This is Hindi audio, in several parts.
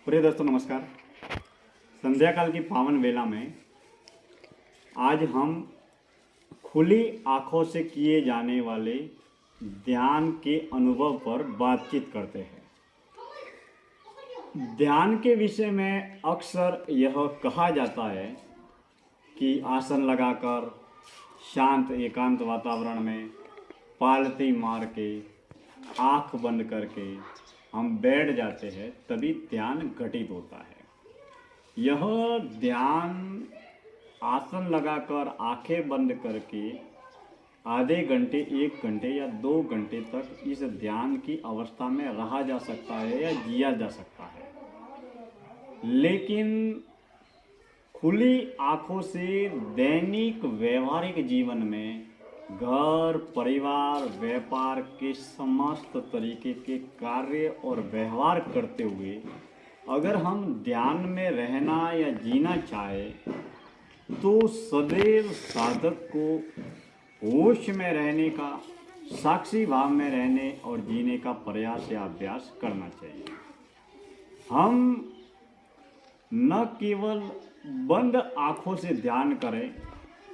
प्रिय दोस्तों नमस्कार। संध्या काल की पावन वेला में आज हम खुली आंखों से किए जाने वाले ध्यान के अनुभव पर बातचीत करते हैं। ध्यान के विषय में अक्सर यह कहा जाता है कि आसन लगाकर शांत एकांत वातावरण में पालती मार के आँख बंद करके हम बैठ जाते हैं, तभी ध्यान घटित होता है। यह ध्यान आसन लगाकर आंखें बंद करके आधे घंटे, 1 घंटे या 2 घंटे तक इस ध्यान की अवस्था में रहा जा सकता है या जिया जा सकता है। लेकिन खुली आंखों से दैनिक व्यवहारिक जीवन में घर, परिवार, व्यापार के समस्त तरीके के कार्य और व्यवहार करते हुए अगर हम ध्यान में रहना या जीना चाहे तो सदैव साधक को होश में रहने का, साक्षी भाव में रहने और जीने का प्रयास या अभ्यास करना चाहिए। हम न केवल बंद आँखों से ध्यान करें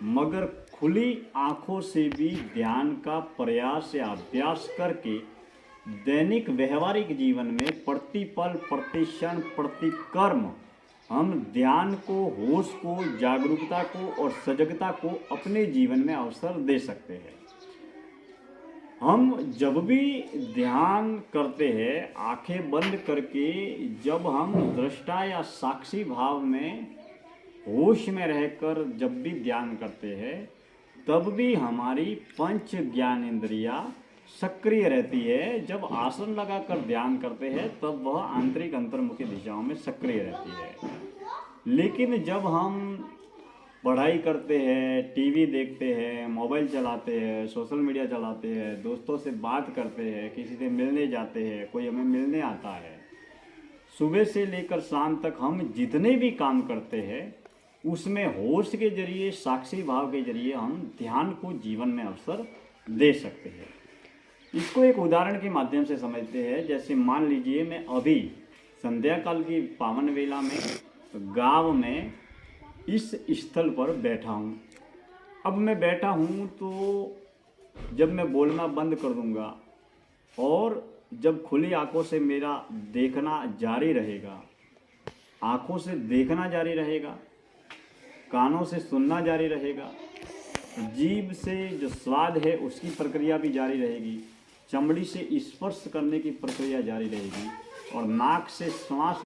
मगर खुली आँखों से भी ध्यान का प्रयास या अभ्यास करके दैनिक व्यवहारिक जीवन में प्रतिपल, प्रतिक्षण, प्रतिकर्म हम ध्यान को, होश को, जागरूकता को और सजगता को अपने जीवन में अवसर दे सकते हैं। हम जब भी ध्यान करते हैं आंखें बंद करके, जब हम दृष्टा या साक्षी भाव में होश में रहकर जब भी ध्यान करते हैं तब भी हमारी पंच ज्ञान इंद्रियां सक्रिय रहती है। जब आसन लगाकर ध्यान करते हैं तब वह आंतरिक अंतर्मुखी दिशाओं में सक्रिय रहती है। लेकिन जब हम पढ़ाई करते हैं, टीवी देखते हैं, मोबाइल चलाते हैं, सोशल मीडिया चलाते हैं, दोस्तों से बात करते हैं, किसी से मिलने जाते हैं, कोई हमें मिलने आता है, सुबह से लेकर शाम तक हम जितने भी काम करते हैं उसमें होश के जरिए, साक्षी भाव के जरिए हम ध्यान को जीवन में अवसर दे सकते हैं। इसको एक उदाहरण के माध्यम से समझते हैं। जैसे मान लीजिए मैं अभी संध्या काल की पावन वेला में गांव में इस स्थल पर बैठा हूँ। अब मैं बैठा हूँ तो जब मैं बोलना बंद कर दूँगा और जब खुली आंखों से मेरा देखना जारी रहेगा, आँखों से देखना जारी रहेगा, कानों से सुनना जारी रहेगा, जीभ से जो स्वाद है उसकी प्रक्रिया भी जारी रहेगी, चमड़ी से स्पर्श करने की प्रक्रिया जारी रहेगी और नाक से श्वास